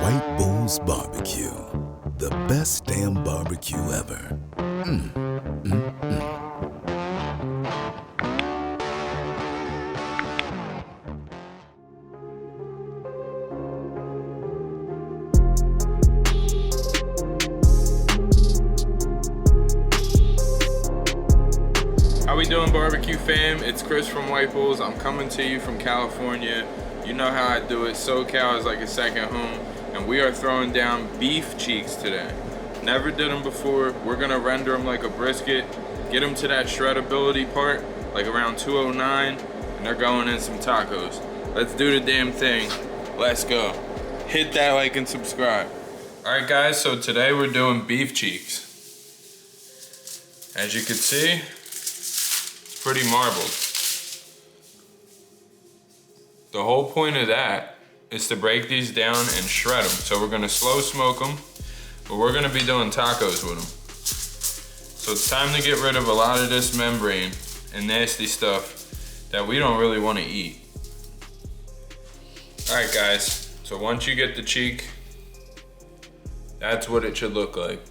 White Bulls Barbecue, the best damn barbecue ever. How we doing, barbecue fam? It's Chris from White Bulls. I'm coming to you from California. You know how I do it. SoCal is like a second home, and we are throwing down beef cheeks today. Never did them before. We're gonna render them like a brisket, get them to that shreddability part, like around 209, and they're going in some tacos. Let's do the damn thing. Let's go. Hit that like and subscribe. All right, guys, so today we're doing beef cheeks. As you can see, pretty marbled. The whole point of that is to break these down and shred them. So we're gonna slow smoke them, but we're gonna be doing tacos with them. So it's time to get rid of a lot of this membrane and nasty stuff that we don't really wanna eat. All right, guys, so once you get the cheek, that's what it should look like.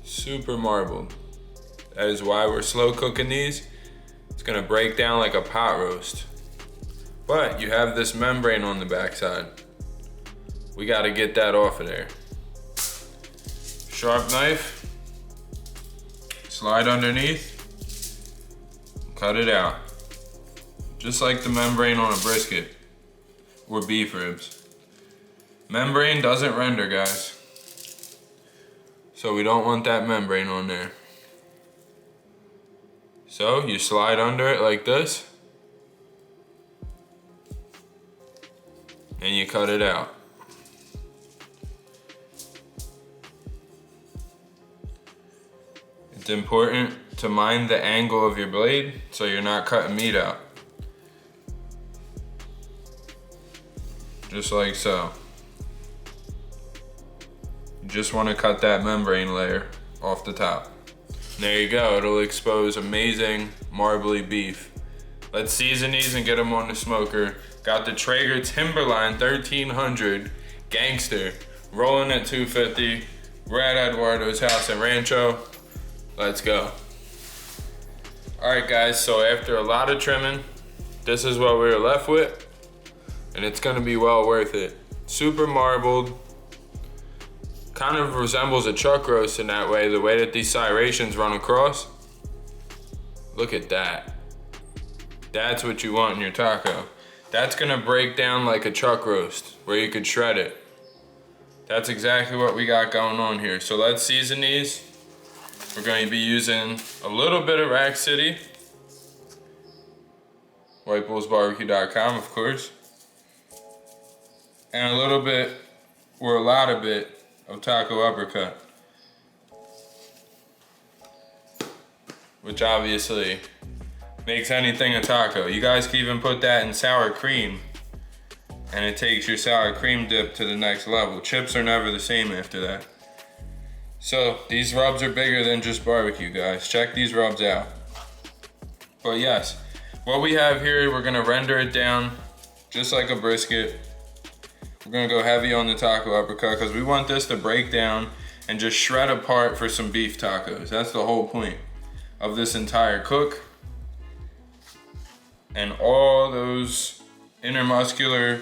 Super marbled. That is why we're slow cooking these. It's gonna break down like a pot roast. But you have this membrane on the backside. We gotta get that off of there. Sharp knife, slide underneath, cut it out. Just like the membrane on a brisket or beef ribs. Membrane doesn't render, guys. So we don't want that membrane on there. So you slide under it like this, and you cut it out. It's important to mind the angle of your blade so you're not cutting meat out. Just like so. You just want to cut that membrane layer off the top. There you go, it'll expose amazing marbly beef. Let's season these and get them on the smoker. Got the Traeger Timberline 1300 Gangster rolling at 250. We're at Eduardo's house in Rancho. Let's go. All right, guys, so after a lot of trimming, this is what we were left with, and it's gonna be well worth it. Super marbled. Kind of resembles a chuck roast in that way, the way that these serrations run across. Look at that. That's what you want in your taco. That's gonna break down like a chuck roast, where you could shred it. That's exactly what we got going on here. So let's season these. We're going to be using a little bit of Rack City, whitebullsbarbecue.com, of course, and a little bit, or a lot of it, of taco uppercut, which obviously makes anything a taco. You guys can even put that in sour cream, and it takes your sour cream dip to the next level. Chips are never the same after that. So these rubs are bigger than just barbecue, guys. Check these rubs out. But yes, what we have here, we're gonna render it down just like a brisket. We're gonna go heavy on the taco uppercut because we want this to break down and just shred apart for some beef tacos. That's the whole point of this entire cook. And all those intermuscular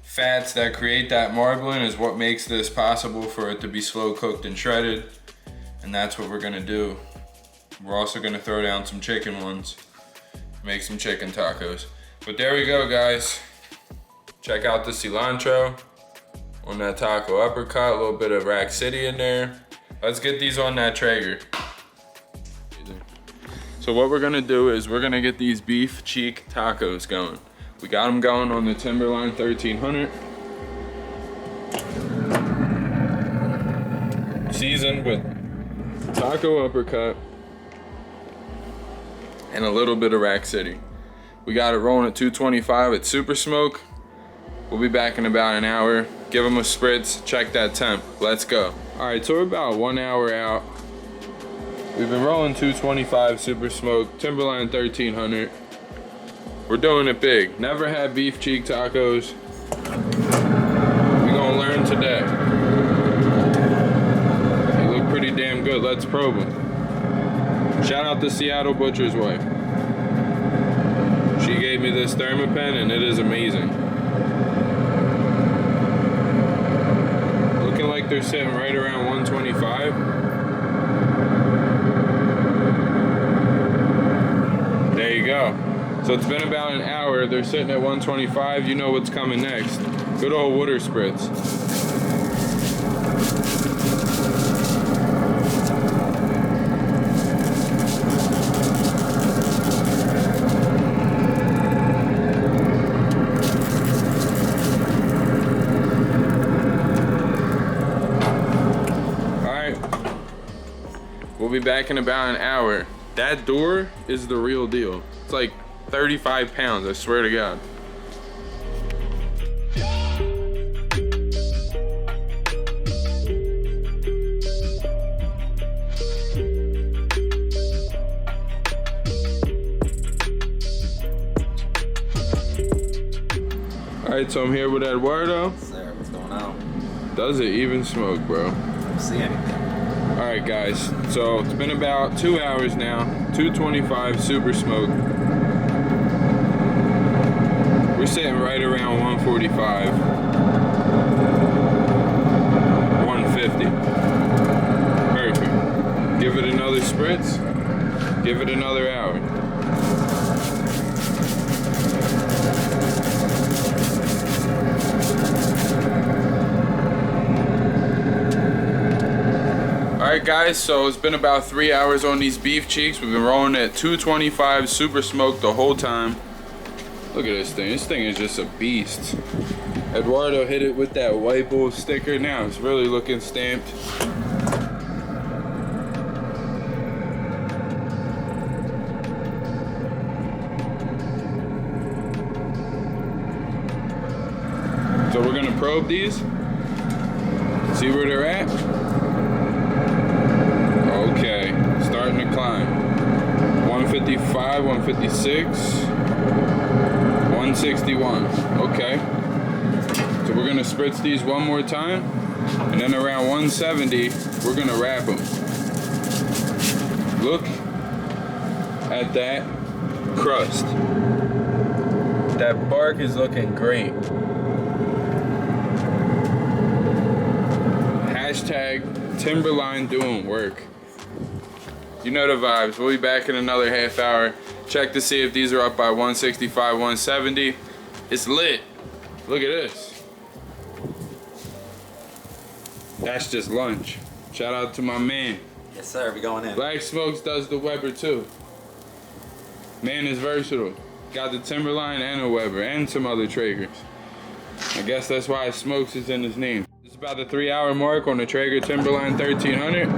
fats that create that marbling is what makes this possible for it to be slow cooked and shredded. And that's what we're gonna do. We're also gonna throw down some chicken ones, make some chicken tacos. But there we go, guys. Check out the cilantro on that taco uppercut, a little bit of Rack City in there. Let's get these on that Traeger. So what we're gonna do is we're gonna get these beef cheek tacos going. We got them going on the Timberline 1300. Seasoned with taco uppercut and a little bit of Rack City. We got it rolling at 225 at super smoke. We'll be back in about an hour. Give them a spritz, check that temp. Let's go. All right, so we're about 1 hour out. We've been rolling 225 super smoke, Timberline 1300. We're doing it big. Never had beef cheek tacos. let's probe them. Shout out to Seattle Butcher's wife. She gave me this Thermapen and it is amazing. Looking like they're sitting right around 125. There you go. So it's been about an hour. They're sitting at 125. You know what's coming next. Good old water spritz. We'll be back in about an hour. That door is the real deal. It's like 35 pounds, I swear to God. All right, so I'm here with Eduardo. Sir, what's going on? Does it even smoke, bro? Don't see anything. All right, guys, so it's been about 2 hours now, 225 super smoke. We're sitting right around 145, 150. Perfect. Give it another spritz, give it another hour. Alright guys, so it's been about 3 hours on these beef cheeks. We've been rolling at 225 super smoked the whole time. Look at this thing. This thing is just a beast. Eduardo hit it with that white bull sticker. Now it's really looking stamped. So we're gonna probe these, see where they're at. Okay, starting to climb. 155, 156, 161. Okay. So we're gonna spritz these one more time, and then around 170, we're gonna wrap them. Look at that crust. That bark is looking great. Hashtag Timberline doing work. You know the vibes. We'll be back in another half hour. Check to see if these are up by 165, 170. It's lit. Look at this. That's just lunch. Shout out to my man. Yes, sir. We going in. Black Smokes does the Weber too. Man is versatile. Got the Timberline and a Weber and some other Traegers. I guess that's why Smokes is in his name. It's about the 3 hour mark on the Traeger Timberline 1300.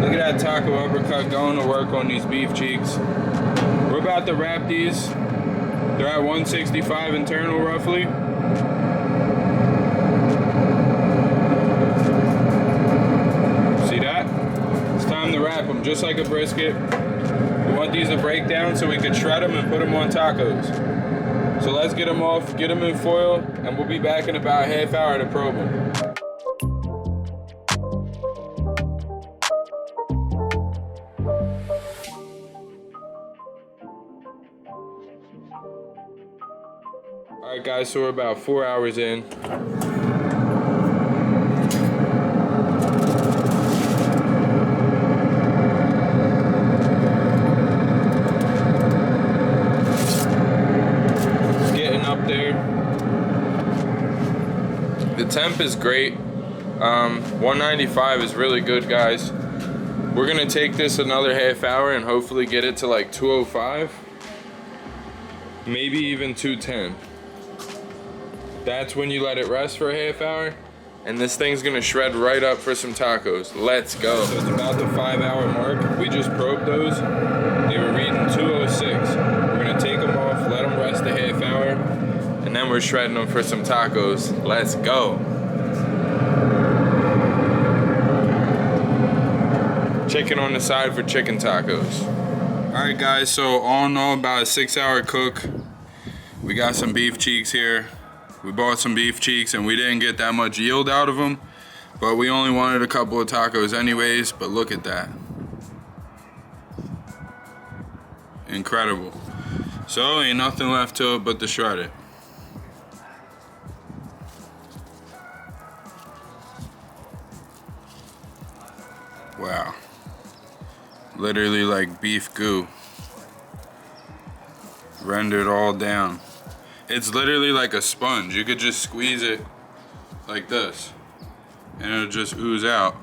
Look at that taco uppercut going to work on these beef cheeks. We're about to wrap these. They're at 165 internal roughly. See that? It's time to wrap them just like a brisket. We want these to break down so we can shred them and put them on tacos. So let's get them off, get them in foil, and we'll be back in about a half hour to probe them. Alright guys, so we're about 4 hours in. It's getting up there. The temp is great. 195 is really good, guys. We're gonna take this another half hour and hopefully get it to like 205. Maybe even 210. That's when you let it rest for a half hour, and this thing's gonna shred right up for some tacos. Let's go. So it's about the 5 hour mark. We just probed those. They were reading 206. We're gonna take them off, let them rest a half hour, and then we're shredding them for some tacos. Let's go. Chicken on the side for chicken tacos. All right guys, so all in all about a 6 hour cook. We got some beef cheeks here. We bought some beef cheeks and we didn't get that much yield out of them, but we only wanted a couple of tacos anyways. But look at that. Incredible. So ain't nothing left to it but to shred it. Wow. Literally like beef goo. Rendered all down. It's literally like a sponge. You could just squeeze it like this and it'll just ooze out.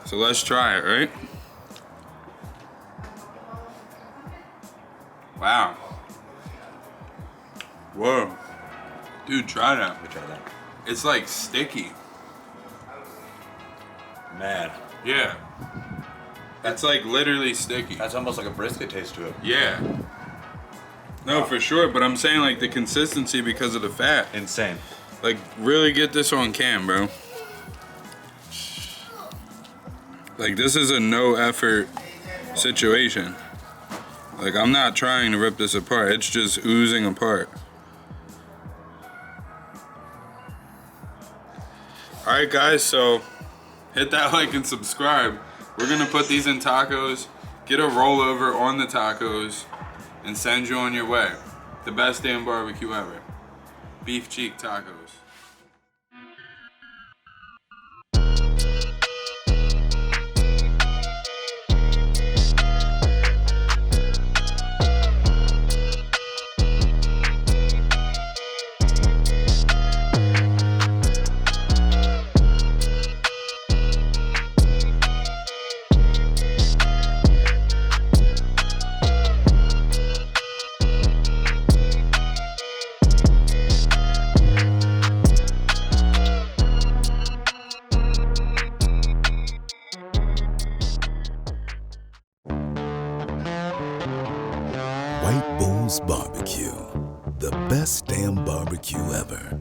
So let's try it, right? Wow. Whoa. Dude, try that. Let me try that. It's like sticky. Man. Yeah. That's like literally sticky. That's almost like a brisket taste to it. Yeah. No, for sure, but I'm saying like the consistency because of the fat. Insane. Like really get this on cam, bro. Like this is a no effort situation. Like I'm not trying to rip this apart. It's just oozing apart. All right, guys, so hit that like and subscribe. We're gonna put these in tacos, get a rollover on the tacos, and send you on your way. The best damn barbecue ever. Beef cheek tacos. White Bulls Barbecue, the best damn barbecue ever.